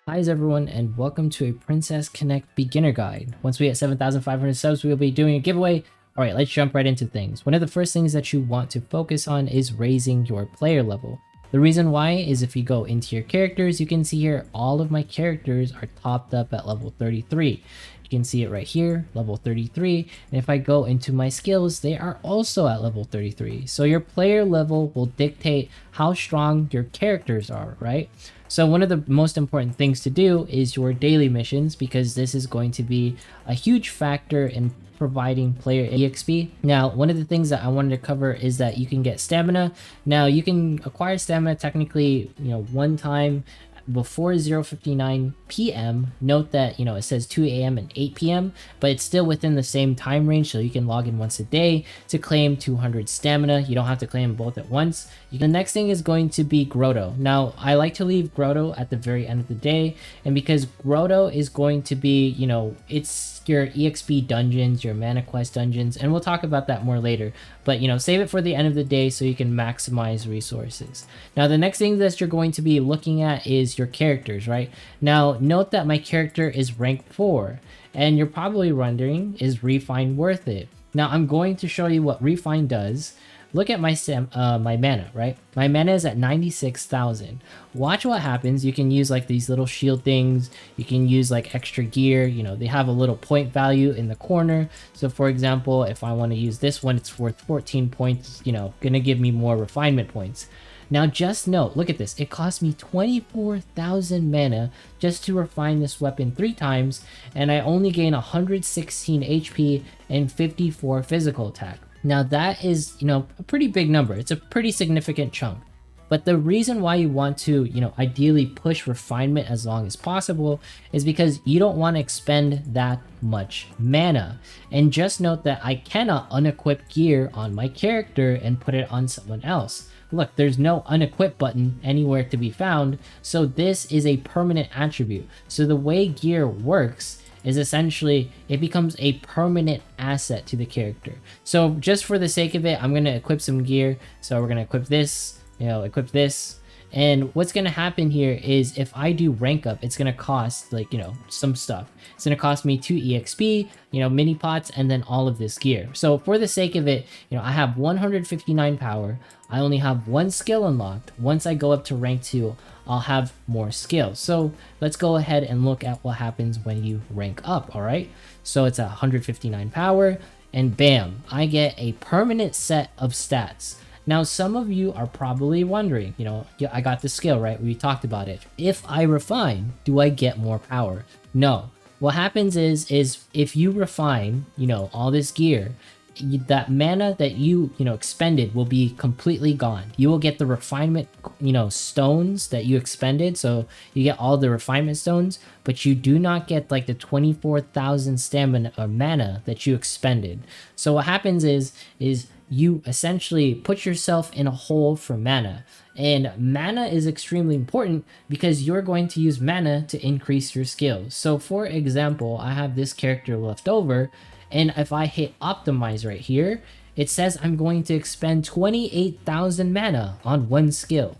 Hi everyone and welcome to a Princess Connect beginner guide. Once we hit 7,500 subs, we will be doing a giveaway. Alright, let's jump right into things. One of the first things that you want to focus on is raising your player level. The reason why is if you go into your characters, you can see here all of my characters are topped up at level 33. You can see it right here, level 33, and if I go into my skills, they are also at level 33. So your player level will dictate how strong your characters are, right? So one of the most important things to do is your daily missions, because this is going to be a huge factor in providing player EXP. Now, one of the things that I wanted to cover is that you can get stamina. Now, you can acquire stamina technically, one time before 0:59 p.m. Note that, it says 2 a.m. and 8 p.m., but it's still within the same time range, so you can log in once a day to claim 200 stamina. You don't have to claim both at once. The next thing is going to be Grotto. Now, I like to leave Grotto at the very end of the day, and because Grotto is going to be, it's your EXP dungeons, your mana quest dungeons, and we'll talk about that more later, but save it for the end of the day so you can maximize resources. Now, the next thing that you're going to be looking at is your characters, right? Now, note that my character is rank 4, and you're probably wondering, is Refine worth it? Now, I'm going to show you what Refine does. Look at my my mana, right? My mana is at 96,000. Watch what happens. You can use like these little shield things. You can use like extra gear. They have a little point value in the corner. So for example, if I want to use this one, it's worth 14 points, gonna give me more refinement points. Now just note, look at this. It cost me 24,000 mana just to refine this weapon 3 times, and I only gain 116 HP and 54 physical attack. Now that is, a pretty big number. It's a pretty significant chunk. But the reason why you want to, ideally push refinement as long as possible is because you don't want to expend that much mana. And just note that I cannot unequip gear on my character and put it on someone else. Look, there's no unequip button anywhere to be found, so this is a permanent attribute. So the way gear works is essentially it becomes a permanent asset to the character. So just for the sake of it, I'm going to equip some gear. So we're going to equip this, equip this. And what's going to happen here is if I do rank up, it's going to cost like, some stuff. It's going to cost me 2 EXP, mini pots, and then all of this gear. So for the sake of it, I have 159 power. I only have 1 skill unlocked. Once I go up to rank 2, I'll have more skills. So let's go ahead and look at what happens when you rank up, all right? So it's 159 power, and bam, I get a permanent set of stats. Now, some of you are probably wondering, I got the skill, right? We talked about it. If I refine, do I get more power? No. What happens is if you refine, all this gear, that mana that you expended will be completely gone. You will get the refinement stones that you expended, so you get all the refinement stones, but you do not get like the 24,000 stamina or mana that you expended. So what happens is you essentially put yourself in a hole for mana. And mana is extremely important because you're going to use mana to increase your skills. So for example, I have this character left over, and if I hit optimize right here, it says I'm going to expend 28,000 mana on 1 skill.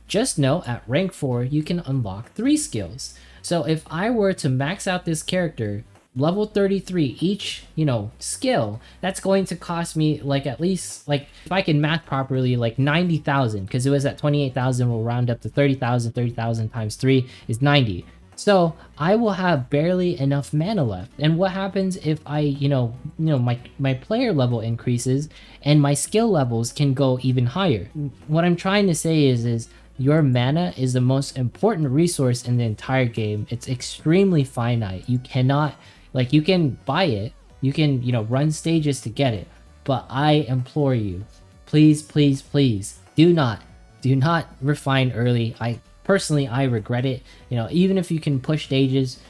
Just know at rank 4, you can unlock 3 skills. So if I were to max out this character, level 33 each, skill, that's going to cost me like at least, like if I can math properly, like 90,000, because it was at 28,000, we'll round up to 30,000. 30,000 times 3 is 90. So I will have barely enough mana left. And what happens if I, my player level increases and my skill levels can go even higher? What I'm trying to say is your mana is the most important resource in the entire game. It's extremely finite. You cannot, you can buy it, you can, run stages to get it, but I implore you, please, please, please, do not refine early. I regret it. Even if you can push stages,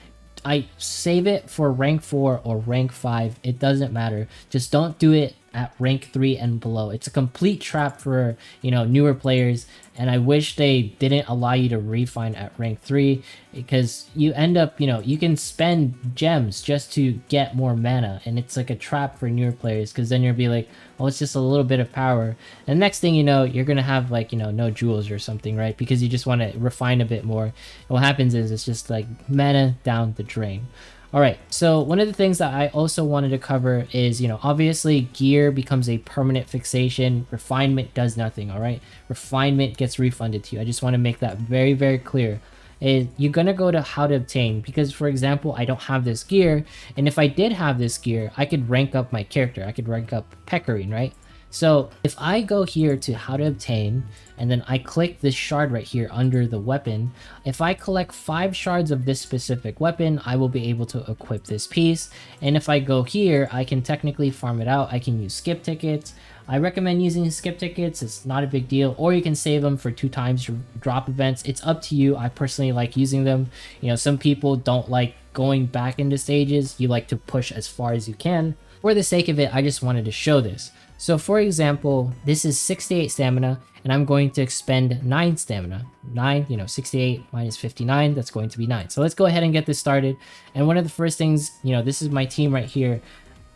I save it for rank 4 or rank 5. It doesn't matter. Just don't do it at rank 3 and below. It's a complete trap for, you know, newer players, and I wish they didn't allow you to refine at rank 3, because you end up, you know, you can spend gems just to get more mana, and it's like a trap for newer players, because then you'll be like, oh, it's just a little bit of power, and next thing you know, you're gonna have like, you know, no jewels or something, right? Because you just want to refine a bit more. And what happens is it's just like mana down the drain. Alright, so one of the things that I also wanted to cover is, you know, obviously gear becomes a permanent fixation. Refinement does nothing, alright? Refinement gets refunded to you. I just want to make that very, very clear. You're going to go to how to obtain, because for example, I don't have this gear, and if I did have this gear, I could rank up my character. I could rank up Peco, right? So if I go here to how to obtain, and then I click this shard right here under the weapon, if I collect 5 shards of this specific weapon, I will be able to equip this piece. And if I go here, I can technically farm it out. I can use skip tickets. I recommend using skip tickets. It's not a big deal, or you can save them for 2 times your drop events. It's up to you. I personally like using them. You know, some people don't like going back into stages. You like to push as far as you can. For the sake of it, I just wanted to show this. So for example, this is 68 stamina, and I'm going to expend 9 stamina. 9, you know, 68 minus 59, that's going to be 9. So let's go ahead and get this started. And one of the first things, you know, this is my team right here.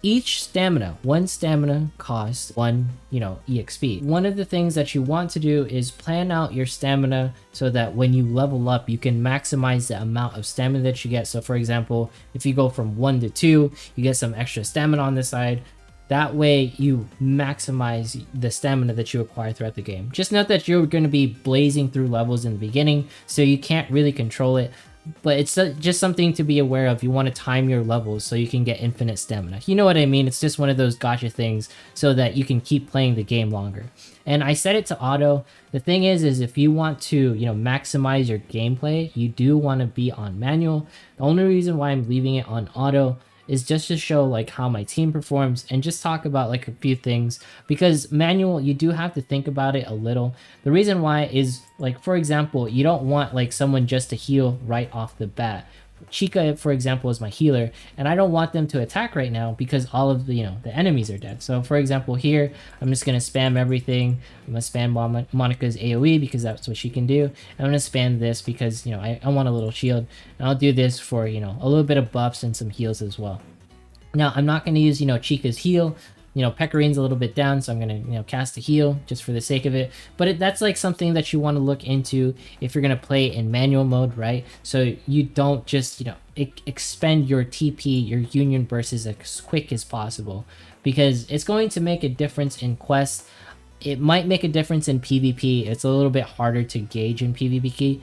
Each stamina, 1 stamina costs 1, you know, EXP. One of the things that you want to do is plan out your stamina so that when you level up, you can maximize the amount of stamina that you get. So for example, if you go from 1 to 2, you get some extra stamina on this side. That way you maximize the stamina that you acquire throughout the game. Just note that you're going to be blazing through levels in the beginning, so you can't really control it. But it's just something to be aware of. You want to time your levels so you can get infinite stamina. You know what I mean? It's just one of those gacha things so that you can keep playing the game longer. And I set it to auto. The thing is if you want to, you know, maximize your gameplay, you do want to be on manual. The only reason why I'm leaving it on auto is just to show like how my team performs and just talk about like a few things, because manual, you do have to think about it a little. The reason why is, like, for example, you don't want like someone just to heal right off the bat. Chica, for example, is my healer, and I don't want them to attack right now because all of the, you know, the enemies are dead. So for example, here I'm just gonna spam everything. I'm gonna spam Monika's AoE because that's what she can do. I'm gonna spam this because, you know, I want a little shield, and I'll do this for, you know, a little bit of buffs and some heals as well. Now I'm not gonna use, you know, Chica's heal. You know, Pecorin's a little bit down, so I'm gonna, you know, cast a heal just for the sake of it. But that's like something that you want to look into if you're gonna play in manual mode, right? So you don't just, you know, expend your TP, your union bursts as quick as possible, because it's going to make a difference in quests. It might make a difference in PvP. It's a little bit harder to gauge in PvP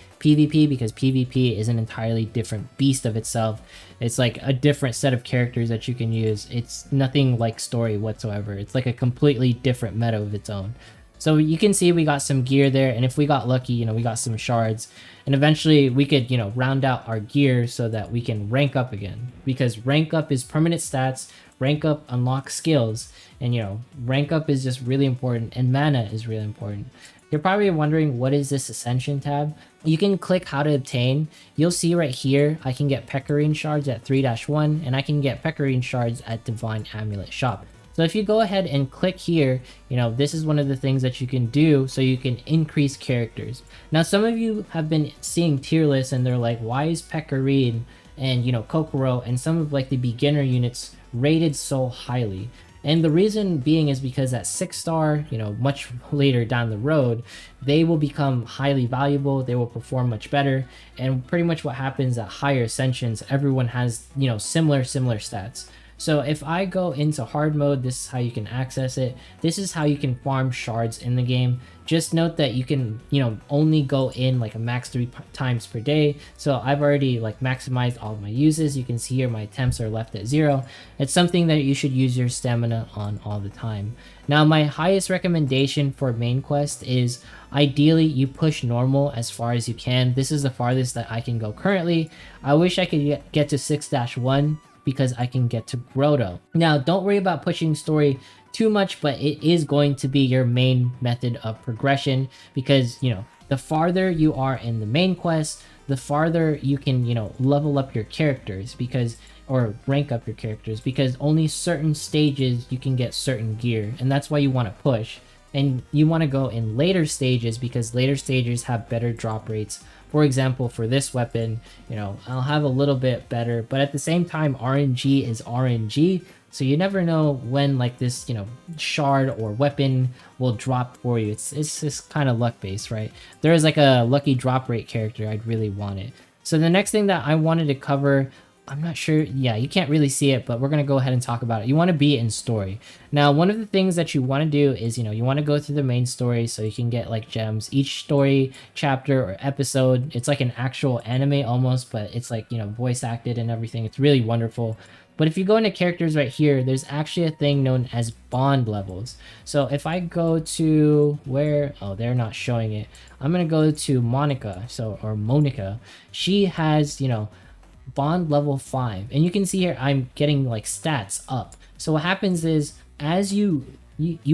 because PvP is an entirely different beast of itself. It's like a different set of characters that you can use. It's nothing like story whatsoever. It's like a completely different meta of its own. So you can see we got some gear there, and if we got lucky, you know, we got some shards, and eventually we could, you know, round out our gear so that we can rank up again, because rank up is permanent stats. Rank up unlocks skills, and, you know, rank up is just really important, and mana is really important. You're probably wondering, what is this Ascension tab? You can click how to obtain. You'll see right here, I can get Peco shards at 3-1, and I can get Peco shards at Divine Amulet Shop. So if you go ahead and click here, you know, this is one of the things that you can do so you can increase characters. Now, some of you have been seeing tier lists and they're like, why is Peco and, you know, Kokkoro and some of like the beginner units rated so highly? And the reason being is because at 6-star, you know, much later down the road, they will become highly valuable, they will perform much better, and pretty much what happens at higher ascensions, everyone has, you know, similar stats. So if I go into hard mode, this is how you can access it. This is how you can farm shards in the game. Just note that you can, you know, only go in like a max 3 times per day. So I've already like maximized all of my uses. You can see here my attempts are left at 0. It's something that you should use your stamina on all the time. Now, my highest recommendation for main quest is ideally you push normal as far as you can. This is the farthest that I can go currently. I wish I could get to 6-1 because I can get to Grotto. Now, don't worry about pushing story too much, but it is going to be your main method of progression, because, you know, the farther you are in the main quest, the farther you can, you know, level up your characters, because or rank up your characters, because only certain stages you can get certain gear, and that's why you want to push. And you want to go in later stages because later stages have better drop rates. For example, for this weapon, you know, I'll have a little bit better, but at the same time, RNG is RNG. So you never know when like this, you know, shard or weapon will drop for you. It's just kind of luck based, right? There is like a lucky drop rate character I'd really want it. So the next thing that I wanted to cover, I'm not sure, yeah, you can't really see it, but we're going to go ahead and talk about it. You want to be in story. Now, one of the things that you want to do is, you know, you want to go through the main story so you can get like gems. Each story chapter or episode, it's like an actual anime almost, but it's like, you know, voice acted and everything. It's really wonderful. But if you go into characters right here, there's actually a thing known as bond levels. So if I go to where, oh, they're not showing it. I'm going to go to Monika, or Monika. She has, you know, bond level 5, and you can see here I'm getting like stats up. So what happens is, as you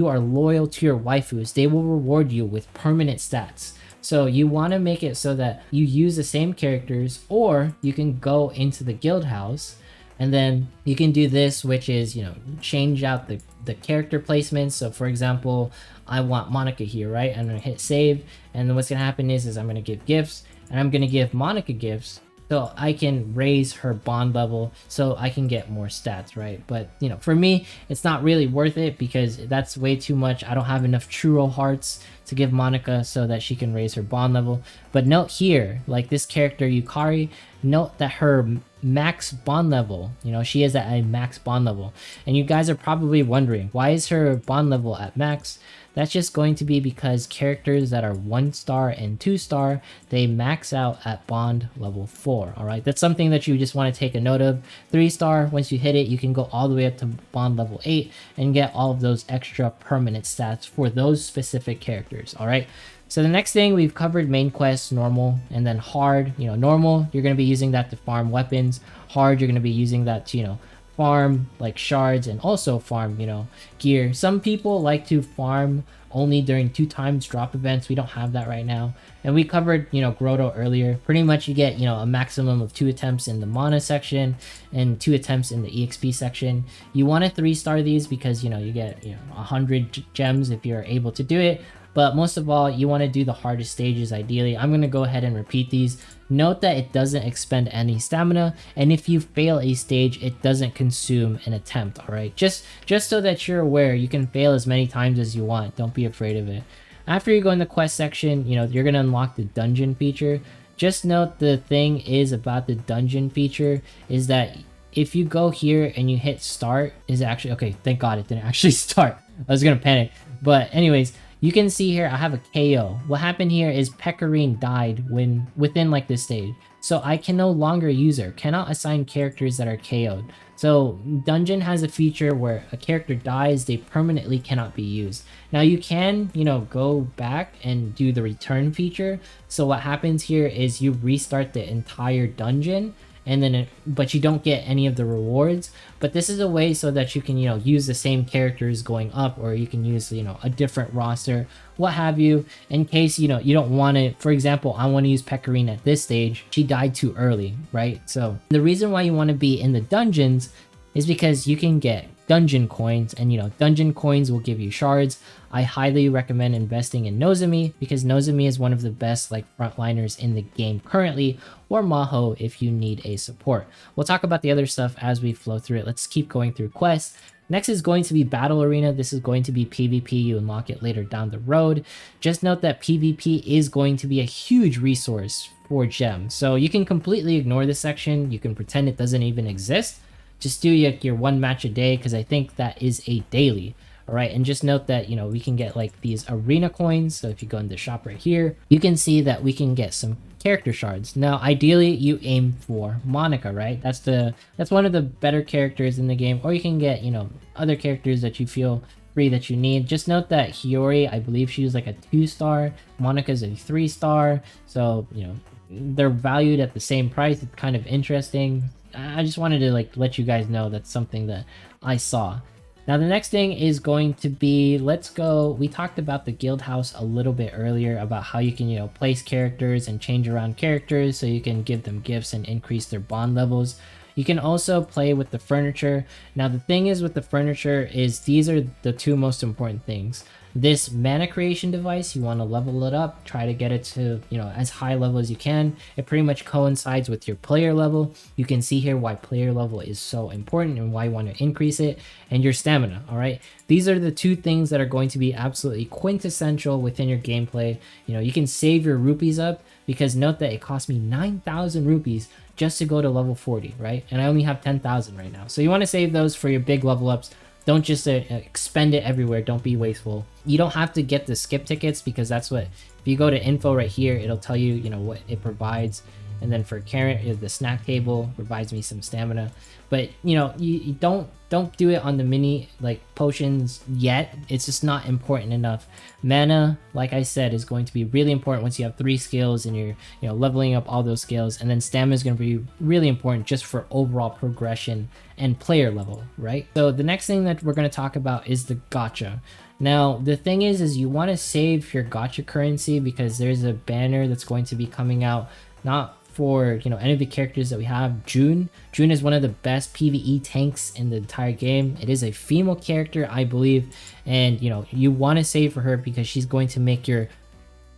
are loyal to your waifus, they will reward you with permanent stats. So you want to make it so that you use the same characters, or you can go into the Guildhouse and then you can do this, which is, you know, change out the character placements. So for example, I want Monika here, right? I'm gonna hit save, and then what's gonna happen is I'm gonna give gifts, and I'm gonna give Monika gifts so I can raise her bond level so I can get more stats, right? But, you know, for me, it's not really worth it because that's way too much. I don't have enough churro hearts to give Monika so that she can raise her bond level. But note here, like this character Yukari, note that her max bond level, you know, she is at a max bond level. And you guys are probably wondering, why is her bond level at max? That's just going to be because characters that are 1-star and 2-star, they max out at bond level 4. All right, that's something that you just want to take a note of. 3-star, once you hit it, you can go all the way up to bond level 8 and get all of those extra permanent stats for those specific characters. All right, so the next thing we've covered, main quest, normal, and then hard. You know, normal, you're going to be using that to farm weapons. Hard, you're going to be using that to, you know, farm like shards, and also farm, you know, gear. Some people like to farm only during 2x drop events. We don't have that right now. And we covered, you know, Grotto earlier. Pretty much you get, you know, a maximum of 2 attempts in the mana section and 2 attempts in the EXP section. You want to 3-star these because, you know, you get, you know, 100 gems if you're able to do it. But most of all, you want to do the hardest stages ideally. I'm going to go ahead and repeat these. Note that it doesn't expend any stamina, and if you fail a stage, it doesn't consume an attempt, alright? Just so that you're aware, you can fail as many times as you want. Don't be afraid of it. After you go in the quest section, you know, you're going to unlock the dungeon feature. Just note the thing is about the dungeon feature is that if you go here and you hit start, is actually, okay, thank God it didn't actually start. I was going to panic. But anyways, you can see here I have a KO. What happened here is Pecorine died within like this stage. So I can no longer use her, cannot assign characters that are KO'd. So Dungeon has a feature where a character dies, they permanently cannot be used. Now you can, you know, go back and do the return feature. So what happens here is you restart the entire dungeon, and then but you don't get any of the rewards. But this is a way so that you can, you know, use the same characters going up, or you can use, you know, a different roster, what have you, in case, you know, you don't want to. For example, I want to use Pecorine at this stage. She died too early, right? So the reason why you want to be in the dungeons is because you can get dungeon coins, and, you know, dungeon coins will give you shards. I highly recommend investing in Nozomi because Nozomi is one of the best like frontliners in the game currently, or Maho if you need a support. We'll talk about the other stuff as we flow through it. Let's keep going through quests. Next is going to be Battle Arena. This is going to be PvP. You unlock it later down the road. Just note that PvP is going to be a huge resource for gems. So you can completely ignore this section. You can pretend it doesn't even exist. Just do your 1 match a day because I think that is a daily. All right, and just note that, you know, we can get like these arena coins. So if you go in the shop right here, you can see that we can get some character shards. Now, ideally, you aim for Monika, right? That's one of the better characters in the game. Or you can get, you know, other characters that you feel free that you need. Just note that Shiori, I believe she was like a 2-star. Monika's a 3-star. So, you know, they're valued at the same price. It's kind of interesting. I just wanted to like let you guys know that's something that I saw. Now the next thing is going to be, let's go, we talked about the Guildhouse a little bit earlier about how you can, you know, place characters and change around characters so you can give them gifts and increase their bond levels. You can also play with the furniture. Now the thing is with the furniture is these are the two most important things. This mana creation device, you want to level it up, try to get it to, as high level as you can. It pretty much coincides with your player level. You can see here why player level is so important and why you want to increase it, and your stamina. All right, these are the two things that are going to be absolutely quintessential within your gameplay. You can save your rupees up, because note that it cost me 9,000 rupees just to go to level 40, right? And I only have 10,000 right now. So you want to save those for your big level ups. Don't just expend it everywhere. Don't be wasteful. You don't have to get the skip tickets, because that's what, if you go to info right here, it'll tell you, what it provides. And then for carrot, the snack table provides me some stamina. But you don't do it on the mini potions yet. It's just not important enough. Mana, like I said, is going to be really important once you have 3 skills and you're leveling up all those skills. And then stamina is going to be really important just for overall progression and player level, right? So the next thing that we're going to talk about is the gacha. Now the thing is you want to save your gacha currency, because there's a banner that's going to be coming out, not for any of the characters that we have. June is one of the best PvE tanks in the entire game. It is a female character, I believe, and you want to save for her, because she's going to make your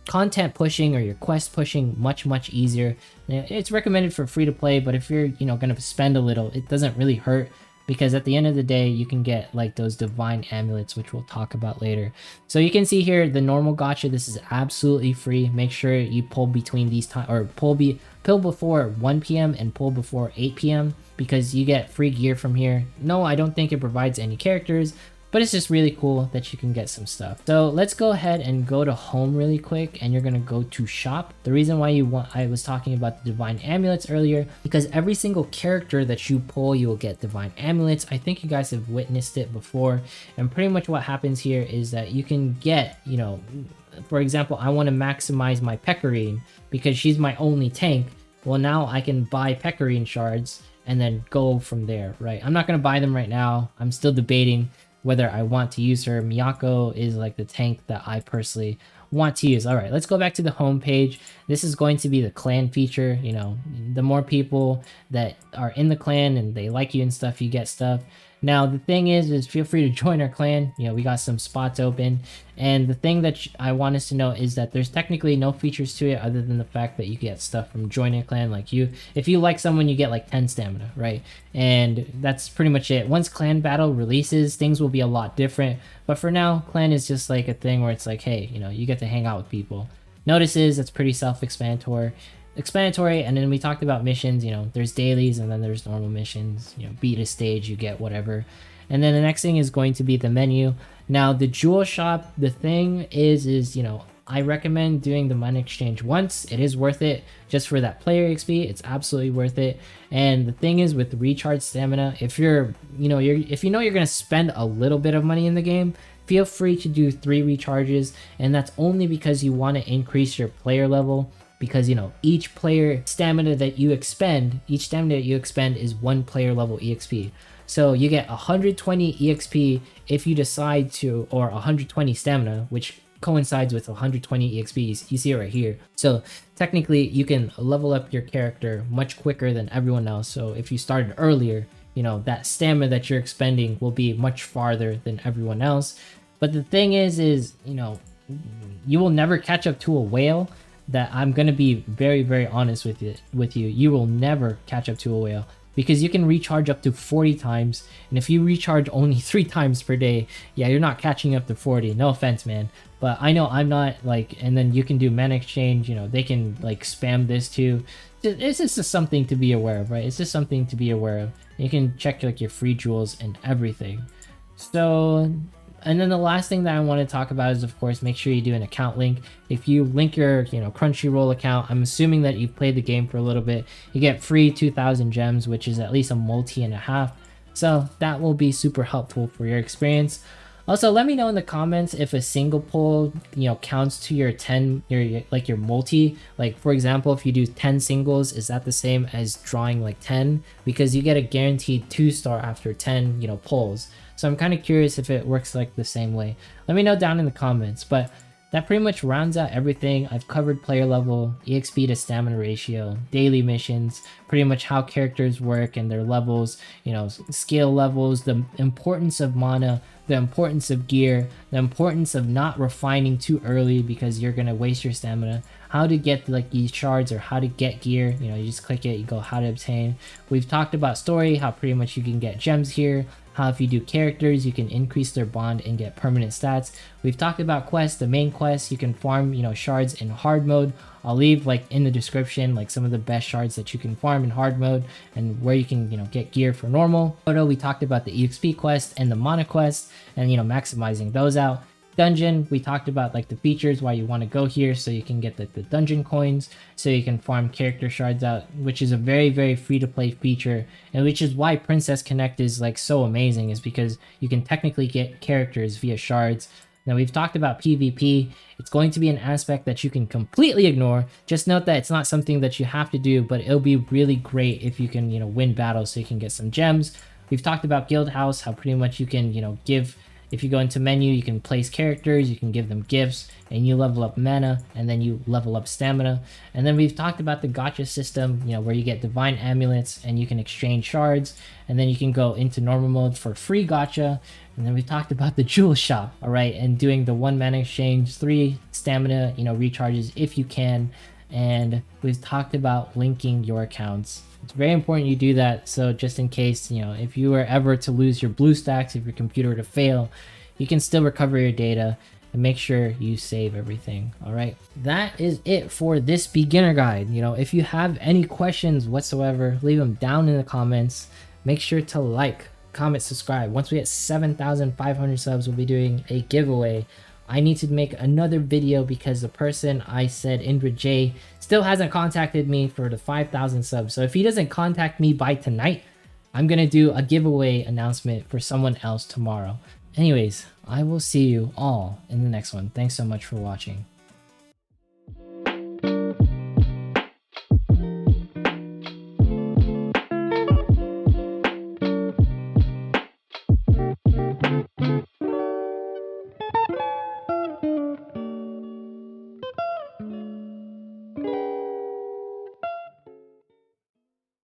content pushing or your quest pushing much easier. It's recommended for free to play, but if you're gonna spend a little, it doesn't really hurt, because at the end of the day you can get those divine amulets, which we'll talk about later. So you can see here the normal gacha, this is absolutely free. Make sure you pull between these time, or pull before 1 p.m. and pull before 8 p.m. because you get free gear from here. No, I don't think it provides any characters, but it's just really cool that you can get some stuff. So let's go ahead and go to home really quick, and you're gonna go to shop. The reason why I was talking about the divine amulets earlier, because every single character that you pull, you will get divine amulets. I think you guys have witnessed it before, and pretty much what happens here is that you can get, for example, I want to maximize my Peco because she's my only tank. Well, now I can buy Peco shards and then go from there, right? I'm not gonna buy them right now. I'm still debating whether I want to use her. Miyako is the tank that I personally want to use. All right, let's go back to the home page. This is going to be the clan feature. The more people that are in the clan and they like you and stuff, you get stuff. Now the thing is feel free to join our clan. We got some spots open, and the thing that I want us to know is that there's technically no features to it other than the fact that you get stuff from joining a clan. If you like someone, you get 10 stamina, right? And that's pretty much it. Once clan battle releases, things will be a lot different, but for now clan is just a thing where it's hey, you get to hang out with people. Notices, that's pretty self-explanatory. And then we talked about missions. There's dailies, and then there's normal missions. Beat a stage, you get whatever. And then the next thing is going to be the menu. Now the jewel shop, the thing is I recommend doing the money exchange once. It is worth it just for that player XP. It's absolutely worth it. And the thing is with recharge stamina, if you're gonna spend a little bit of money in the game, feel free to do 3 recharges, and that's only because you want to increase your player level. Because each player stamina that you expend, is 1 player level EXP. So you get 120 EXP if you decide to, or 120 stamina, which coincides with 120 EXPs. You see it right here. So technically you can level up your character much quicker than everyone else. So if you started earlier, that stamina that you're expending will be much farther than everyone else. But the thing is you will never catch up to a whale. That I'm gonna be very honest with you. You will never catch up to a whale, because you can recharge up to 40 times, and if you recharge only 3 times per day, yeah, you're not catching up to 40. No offense, man, but I know I'm not. And then you can do mana exchange. They can spam this too. It's just something to be aware of, right? It's just something to be aware of. You can check your free jewels and everything. So. And then the last thing that I want to talk about is, of course, make sure you do an account link. If you link your, Crunchyroll account, I'm assuming that you've played the game for a little bit, you get free 2,000 gems, which is at least a multi-and-a-half. So that will be super helpful for your experience. Also, let me know in the comments if a single pull, counts to your 10, your multi. For example, if you do 10 singles, is that the same as drawing 10? Because you get a guaranteed 2-star after 10, pulls. So I'm kind of curious if it works the same way. Let me know down in the comments. But that pretty much rounds out everything. I've covered player level, EXP to stamina ratio, daily missions, pretty much how characters work and their levels, you know, skill levels, the importance of mana, the importance of gear, the importance of not refining too early because you're going to waste your stamina, how to get like these shards or how to get gear. You know, you just click it, you go how to obtain. We've talked about story, how pretty much you can get gems here, how if you do characters you can increase their bond and get permanent stats. We've talked about quests, the main quests you can farm, you know, shards in hard mode. I'll leave like in the description like some of the best shards that you can farm in hard mode and where you can, you know, get gear for normal. We talked about the EXP quest and the mana quest and, you know, maximizing those out. Dungeon, we talked about like the features, why you want to go here so you can get the dungeon coins, so you can farm character shards out, which is a very free to play feature, and which is why Princess Connect is like so amazing, is because you can technically get characters via shards. Now we've talked about PvP. It's going to be an aspect that you can completely ignore. Just note that it's not something that you have to do, but it'll be really great if you can, you know, win battles so you can get some gems. We've talked about Guildhouse, how pretty much you can, you know, give, if you go into menu, you can place characters, you can give them gifts, and you level up mana, and then you level up stamina. And then we've talked about the gacha system, you know, where you get divine amulets, and you can exchange shards, and then you can go into normal mode for free gacha. And then we've talked about the jewel shop, all right, and doing the 1 mana exchange, 3 stamina, you know, recharges if you can. And we've talked about linking your accounts. It's very important you do that, so just in case, you know, if you were ever to lose your blue stacks, if your computer were to fail, you can still recover your data, and make sure you save everything. All right, that is it for this beginner guide. You know, if you have any questions whatsoever, leave them down in the comments. Make sure to like, comment, subscribe. Once we hit 7,500 subs, we'll be doing a giveaway. I need to make another video because the person I said, Indra J, still hasn't contacted me for the 5,000 subs. So if he doesn't contact me by tonight, I'm going to do a giveaway announcement for someone else tomorrow. Anyways, I will see you all in the next one. Thanks so much for watching.